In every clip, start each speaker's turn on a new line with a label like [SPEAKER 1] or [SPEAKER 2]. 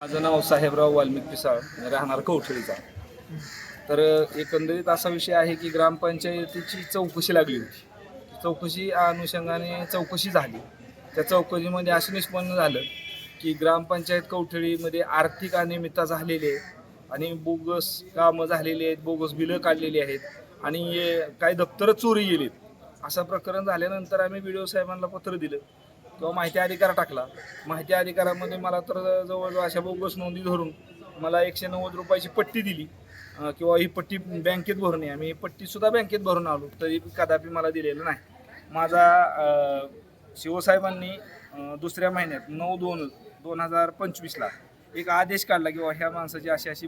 [SPEAKER 1] माझं नाव साहेबराव वाल्मिक पिसाळ, राहणार कवठळीचा. तर एकंदरीत असा विषय आहे की ग्रामपंचायतीची चौकशी लागली होती. चौकशी अनुषंगाने चौकशी झाली. त्या चौकशीमध्ये असं निष्पन्न झालं की ग्रामपंचायत कवठळीमध्ये आर्थिक अनियमितता झालेली आहे आणि बोगस कामं झालेली आहेत, बोगस बिलं काढलेली आहेत आणि काही दप्तरं चोरी गेलीत. असं प्रकरण झाल्यानंतर आम्ही BDO साहेबांना पत्र दिलं किंवा माहिती अधिकार टाकला. माहिती अधिकारामध्ये मला तर जवळजवळ अशा बोगस नोंदी धरून मला 190 रुपयाची पट्टी दिली किंवा ही पट्टी बँकेत भरून आहे. आम्ही ही पट्टीसुद्धा बँकेत भरून आलो, तरी कदापि मला दिलेलं नाही. माझा शिवसाहेबांनी दुसऱ्या महिन्यात 9/2/2025ला एक आदेश काढला की ह्या माणसाची अशी अशी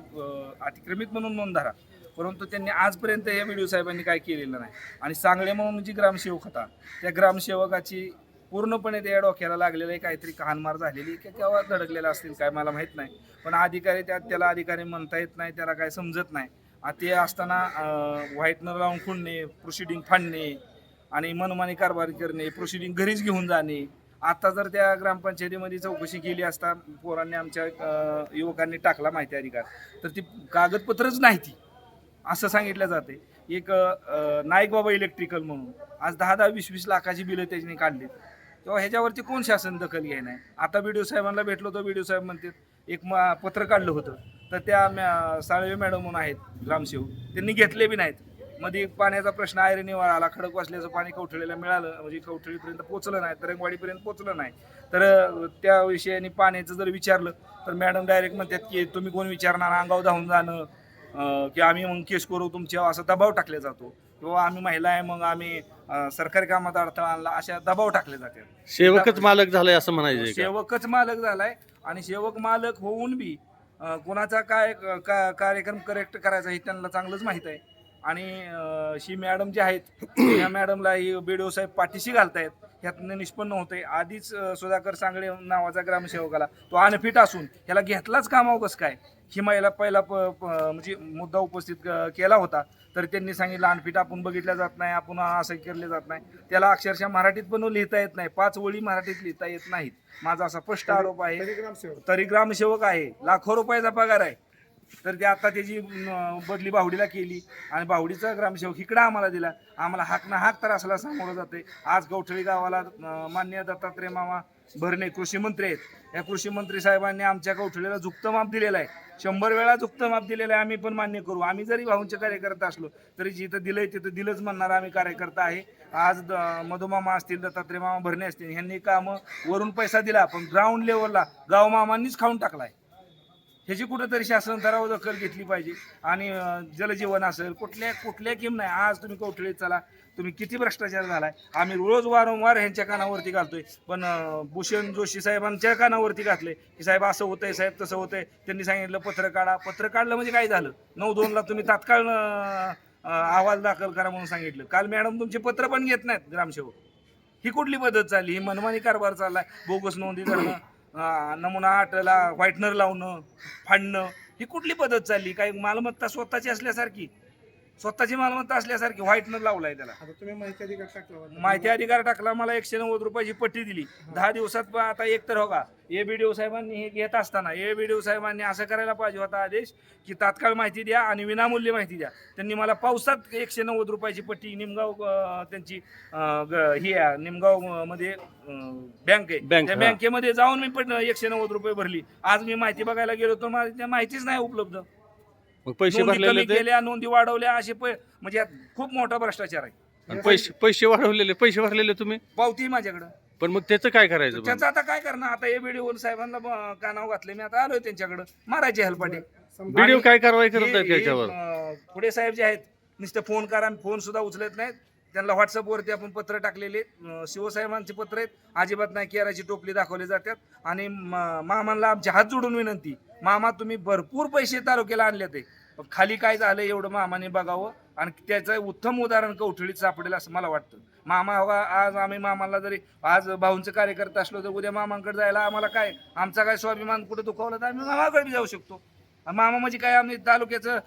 [SPEAKER 1] अतिक्रमित म्हणून नोंद धरा. परंतु त्यांनी आजपर्यंत या BDO साहेबांनी काय केलेलं नाही. आणि सांगळे म्हणून जी ग्रामसेवक होता, त्या ग्रामसेवकाची पूर्णपणे त्या डोक्याला लागलेलं आहे, काहीतरी कहाणमार झालेली की केव्हा धडकलेला असतील काय मला माहीत नाही. पण अधिकारी त्याला अधिकारी म्हणता येत नाही, त्याला काय समजत नाही. ते असताना व्हाईटनर लावून खुणणे, प्रोसिडिंग फाडणे आणि मनमानी कारभार करणे, प्रोसिडिंग घरीच घेऊन जाणे. आता जर त्या ग्रामपंचायतीमध्ये चौकशी केली असता, पोरांनी आमच्या युवकांनी टाकला माहिती अधिकार, तर ती कागदपत्रच नाही ती असं सांगितलं जाते. एक नाईक बाबा इलेक्ट्रिकल म्हणून आज 10-10, 20-20 लाखाची बिलं त्याने काढली. तेव्हा ह्याच्यावरती कोण शासन दखल घ्याय नाही. आता BDO साहेबांना भेटलो तर BDO साहेब म्हणतात एक पत्र काढलं होतं, तर त्या साळवे मॅडम म्हणून आहेत ग्रामसेवक, त्यांनी घेतले बी नाहीत. मध्ये पाण्याचा प्रश्न ऐरणीवर आला, खडक वाचल्याचं पाणी कवठळीला मिळालं, म्हणजे कवठळीपर्यंत पोचलं नाही, तरंगवाडीपर्यंत पोचलं नाही. तर त्या विषयाने पाण्याचं जर विचारलं तर मॅडम डायरेक्ट म्हणतात की तुम्ही कोण विचारणार, अंगावर धावून जाणं की आम्ही मग केस करू तुमच्यावर, असा दबाव टाकला जातो. किंवा आम्ही महिला आहे मग आम्ही सरकारी कामात अडथळा आणला, अशा दबाव टाकले जाते.
[SPEAKER 2] सेवकच मालक झालाय असं म्हणायचं.
[SPEAKER 1] सेवकच मालक झालाय आणि सेवक मालक होऊन बी कोणाचा काय कार्यक्रम करेक्ट करायचा हे त्यांना चांगलंच माहीत आहे. आणि ही मॅडम जे आहेत या मॅडमला ही BDO साहेब पाठीशी घालतायत, ह्यातनं निष्पन्न होतंय. आधीच सुधाकर सांगळे नावाचा ग्रामसेवकाला तो अनफिट असून ह्याला घेतलाच कामावं कसं काय, ही महिला पहिला म्हणजे मुद्दा उपस्थित केला होता. तर त्यांनी सांगितलं अनफिट आपण बघितल्या जात नाही, आपण असं केले जात नाही. त्याला अक्षरशः मराठीत पण लिहिता येत नाही, 5 ओळी मराठीत लिहिता येत नाहीत. माझा असा स्पष्ट आरोप आहे. तरी ग्रामसेवक आहे, लाखो रुपयाचा पगार आहे. तर ते आता त्याची बदली बावडीला केली आणि बावडीचा ग्रामसेवक इकडं आम्हाला दिला. आम्हाला हाक ना हाक तर असला सामोरं जाते. आज कवठळी गावाला मान्य दत्तात्रय मामा भरणे कृषी मंत्री आहेत. या कृषी मंत्री साहेबांनी आमच्या कवठळीला झुकतं माप दिलेलं आहे. 100 वेळा झुकतं माप दिलेलं आहे. आम्ही पण मान्य करू. आम्ही जरी भाऊंचे कार्यकर्ता असलो तरी जिथं दिलंय तिथं दिलंच म्हणणार आम्ही कार्यकर्ता आहे. आज मधुमामा असतील, दत्तात्रय मामा भरणे असतील, ह्यांनी कामं वरून पैसा दिला, पण ग्राउंड लेवलला गाव मामांनीच खाऊन टाकलाय. ह्याची कुठंतरी शासन स्तरावर दखल घेतली पाहिजे. आणि जलजीवन असेल, कुठल्या किम नाही. आज तुम्ही कवठळीत चला, तुम्ही किती भ्रष्टाचार झालाय. आम्ही रोज वारंवार ह्यांच्या कानावरती घालतोय, पण भूषण जोशी साहेबांच्या कानावरती घातले की साहेब असं होतंय, साहेब तसं होतंय. त्यांनी सांगितलं पत्र काढा. पत्र काढलं म्हणजे काय झालं, 9/2ला तुम्ही तात्काळ अहवाल दाखल करा म्हणून सांगितलं. काल मॅडम तुमचे पत्र पण घेत नाहीत ग्रामसेवक. ही कुठली पद्धत चालली? ही मनमानी कारभार चाललाय. बोगस नोंदी करणं, नमुना आटला व्हाईटनर लावणं, फाडणं, ही कुठली पद्धत चालली? काही मालमत्ता स्वतःची असल्यासारखी, स्वतःची मालमत्ता असल्यासारखी व्हाईटनर लावलाय त्याला.
[SPEAKER 3] आता तुम्ही माहिती अधिकार टाकला,
[SPEAKER 1] माहिती अधिकार टाकला, मला 190 रुपयाची पट्टी दिली. 10 दिवसात आता एक तर हो का, BDO साहेबांनी हे घेत असताना BDO साहेबांनी असं करायला पाहिजे होता आदेश की तात्काळ माहिती द्या आणि विनामूल्य माहिती द्या. त्यांनी मला पावसात 190 रुपयाची पट्टी, निमगाव त्यांची ही निमगाव मध्ये बँक आहे, त्या बँकेमध्ये जाऊन मी पण 190 रुपये भरली. आज मी माहिती बघायला गेलो तर मला त्या माहितीच नाही उपलब्ध.
[SPEAKER 2] मग पैसे
[SPEAKER 1] नोंदी
[SPEAKER 2] भरलेले
[SPEAKER 1] कमी केल्या, नोंदी वाढवल्या, असे म्हणजे यात खूप मोठा भ्रष्टाचार आहे.
[SPEAKER 2] पैसे वाढवलेले, पैसे भरलेले तुम्ही,
[SPEAKER 1] पावती माझ्याकडं.
[SPEAKER 2] पण मग त्याचं काय करायचं?
[SPEAKER 1] त्याचं आता काय करणार? आता BDO साहेबांना कानावर घातले, मी आता आलोय त्यांच्याकडे मारायचे हेलपाटे.
[SPEAKER 2] BDO काय कारवाई करत आहेत त्याच्यावर?
[SPEAKER 1] पुढे साहेब जे आहेत नुसते फोन करा, फोन सुद्धा उचलत नाहीत. त्यांना व्हॉट्सअपवरती आपण पत्र टाकलेले, शिवसाहेबांचे पत्र आहेत, अजिबात नाही केराची टोपली दाखवली जातात. आणि मामांना आमचे हात जोडून विनंती, मामा तुम्ही भरपूर पैसे तालुक्याला आणले ते, खाली काय झालं एवढं मामाने बघावं आणि त्याचं उत्तम उदाहरण कवठळीत सापडेल असं मला वाटतं. मामा आज आम्ही मामाला जरी आज भाऊंचं कार्यकर्ता असलो तर उद्या मामांकडे जायला आम्हाला काय, आमचा काय स्वाभिमान कुठं दुखावला तर आम्ही मामाकडे जाऊ शकतो. मामा म्हणजे काय, आम्ही तालुक्याचं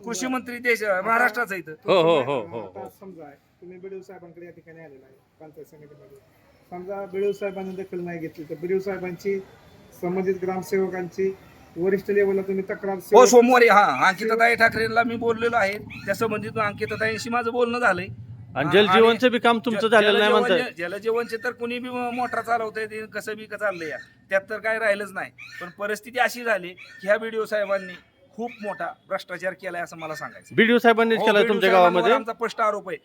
[SPEAKER 1] कृषी मंत्री देश महाराष्ट्राचा इथं.
[SPEAKER 2] हो हो हो हो.
[SPEAKER 3] आता समजा तुम्ही BDO साहेबांकडे या ठिकाणी आलेला आहे पंचायत समितीमध्ये. समजा BDO साहेबांनी दखल नाही घेतली तर BDO साहेबांची संबंधित ग्रामसेवकांची वरिष्ठ लेवलला तुम्ही तक्रार
[SPEAKER 1] हो
[SPEAKER 3] सेवक-
[SPEAKER 1] सोमवारी अंकिताताई ठाकरेंना मी बोललेलो आहे त्या संबंधित अंकिताताईंशी माझं बोलणं झालंय.
[SPEAKER 2] आणि जलजीवनचं बी काम तुमचं झालेलं नाही म्हणताय.
[SPEAKER 1] जलजीवनचे तर कुणी बी मोटर चालवतंय ते कसं बी चाललंय त्यात तर काय राहिलंच नाही. पण परिस्थिती अशी झाली की ह्या बीडीओ साहेबांनी खूप मोठा भ्रष्टाचार केलाय असं मला सांगायचं.
[SPEAKER 2] बीडीओ साहेबांनीच
[SPEAKER 1] हो,
[SPEAKER 2] केलाय
[SPEAKER 1] BDO
[SPEAKER 2] तुमच्या
[SPEAKER 1] साहेबांवर
[SPEAKER 2] गावामध्ये.
[SPEAKER 1] आमचा स्पष्ट आरोप आहे.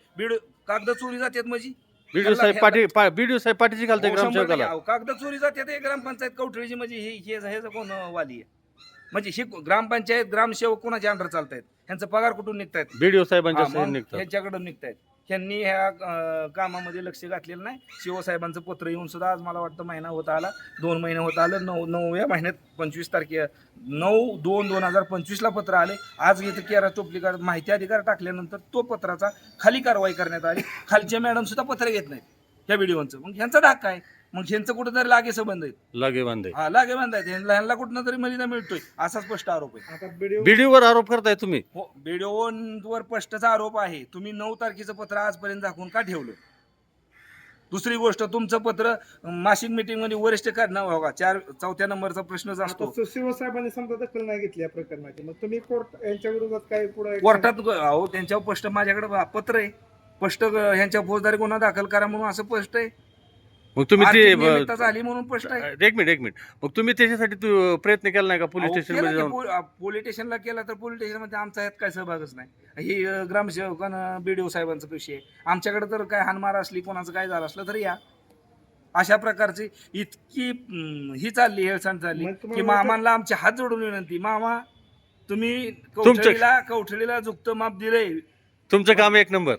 [SPEAKER 1] कागद चोरी जातात म्हणजे
[SPEAKER 2] बीडीओ साहेब बीडीओ साहेब पाठीशी घालताय ग्रामसेवकाला.
[SPEAKER 1] कागद चोरी जातात हे ग्रामपंचायत कवठळीची म्हणजे हे कोण वाली आहे म्हणजे ही ग्रामपंचायत ग्रामसेवक कोणाच्या अंडर चालतायत ह्यांचा पगार कुठून निघतायत
[SPEAKER 2] बीडीओ साहेबांच्या सही निघतात.
[SPEAKER 1] ह्यांच्याकडून निघतायत. ह्यांनी ह्या कामामध्ये लक्ष घातलेलं नाही. शिवसाहेबांचं पत्र येऊन सुद्धा आज मला वाटतं महिना होत आला 2 महिने होत आलं 9व्या महिन्यात 25 तारखे 9/2/2025 पत्र आले. आज इथं केरा टोपलीकर माहिती अधिकार टाकल्यानंतर तो पत्राचा खाली कारवाई करण्यात आली. खालच्या मॅडम सुद्धा पत्र घेत नाहीत ह्या व्हिडिओचं. मग ह्यांचा डाग काय मग ह्यांचं कुठेतरी लागे संबंध आहेत.
[SPEAKER 2] लागे बांधे.
[SPEAKER 1] लागे बांध आहेत ह्यांना कुठं तरी मलिदा मिळतोय असा स्पष्ट आरोप आहे.
[SPEAKER 3] आता बीडीओ
[SPEAKER 2] बीडीओवर आरोप करताय तुम्ही.
[SPEAKER 1] हो बीडीओवर स्पष्टचा आरोप आहे. तुम्ही 9 तारखेचं पत्र आजपर्यंत दाखवून का ठेवलं. दुसरी गोष्ट तुमचं पत्र मासिक मीटिंग मध्ये वरिष्ठ करणं बघा 4-4 नंबरचा प्रश्नच असतो.
[SPEAKER 3] आता शिवसाहेबांनी समजा दखल नाही घेतली या प्रकरणाची, मग तुम्ही कोर्ट यांच्या विरोधात काय पुढे
[SPEAKER 1] कोर्टात अहो त्यांच्यावर स्पष्ट माझ्याकडे पत्र आहे स्पष्ट ह्यांच्या फौजदारी गुन्हा दाखल करा म्हणून असं स्पष्ट आहे.
[SPEAKER 2] मग तुम्ही
[SPEAKER 1] आर्थिक नियमितता झाली म्हणून स्पष्ट आहे.
[SPEAKER 2] एक मिनिट मग तुम्ही त्याच्यासाठी प्रयत्न केला नाही का पोलीस स्टेशन मध्ये जाऊन.
[SPEAKER 1] पोलीस स्टेशनला केला तर पोलीस स्टेशन मध्ये आमचा ह्यात काय सहभागच नाही. ही ग्रामसेवकांना बीडीओ साहेबांचा विषय आहे. आमच्याकडे तर काय हानमार असली कोणाचं काय झालं असलं तरी या अशा प्रकारची इतकी ही चालली हेळसांड चालली
[SPEAKER 3] मग
[SPEAKER 1] की
[SPEAKER 3] तुम्हाला
[SPEAKER 1] मामांना आमचे हात जोडून विनंती. मामा तुम्ही
[SPEAKER 2] तुमचं-
[SPEAKER 1] कवठळीला झुकतं माप दिलंय.
[SPEAKER 2] तुमचं काम एक नंबर.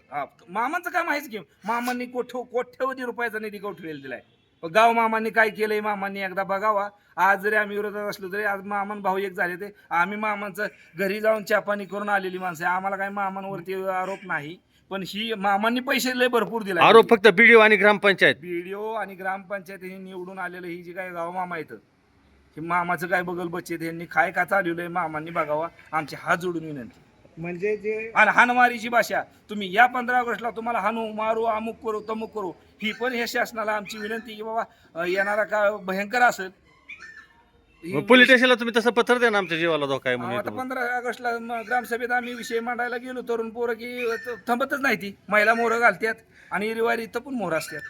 [SPEAKER 1] मामांचं काम आहेच की मामांनी कोट्यवधी रुपयाचा निधी कवठळीला दिलाय. गाव मामांनी काय केलंय मामांनी एकदा बघावा. आज जरी आम्ही विरोधात असलो तरी आज मामान भाऊ एक झाले ते आम्ही मामांचं घरी जाऊन चहापाणी करून आलेली माणसं आहे. आम्हाला काही मामांवरती आरोप नाही. पण ही मामांनी पैसे लय भरपूर दिले.
[SPEAKER 2] आरोप फक्त बीडीओ आणि ग्रामपंचायत.
[SPEAKER 1] बीडीओ आणि ग्रामपंचायत हे निवडून आलेलं ही जी काय गाव मामा येतं हे मामाचं काय बगल बच्चे यांनी काय का चालवलंय मामांनी बघावा. आमचे हात जोडून विनंती.
[SPEAKER 3] म्हणजे जे
[SPEAKER 1] आणि हानमारीची भाषा तुम्ही या 15 ऑगस्टला तुम्हाला हानू मारू अमुक करू तमुक करू ही पण हे शासनाला आमची विनंती की बाबा येणारा काळ भयंकर असेल.
[SPEAKER 2] पोलीस स्टेशनला तुम्ही तसं पत्र द्या ना आमच्या जीवाला धोका आहे
[SPEAKER 1] आता
[SPEAKER 2] म्हणून.
[SPEAKER 1] 15 ऑगस्टला ग्रामसभेत आम्ही विषय मांडायला गेलो तरुण पोरं की थांबतच नाही ती महिला मोहरं घालतात आणि रिवारी इथं पण मोहर असतात.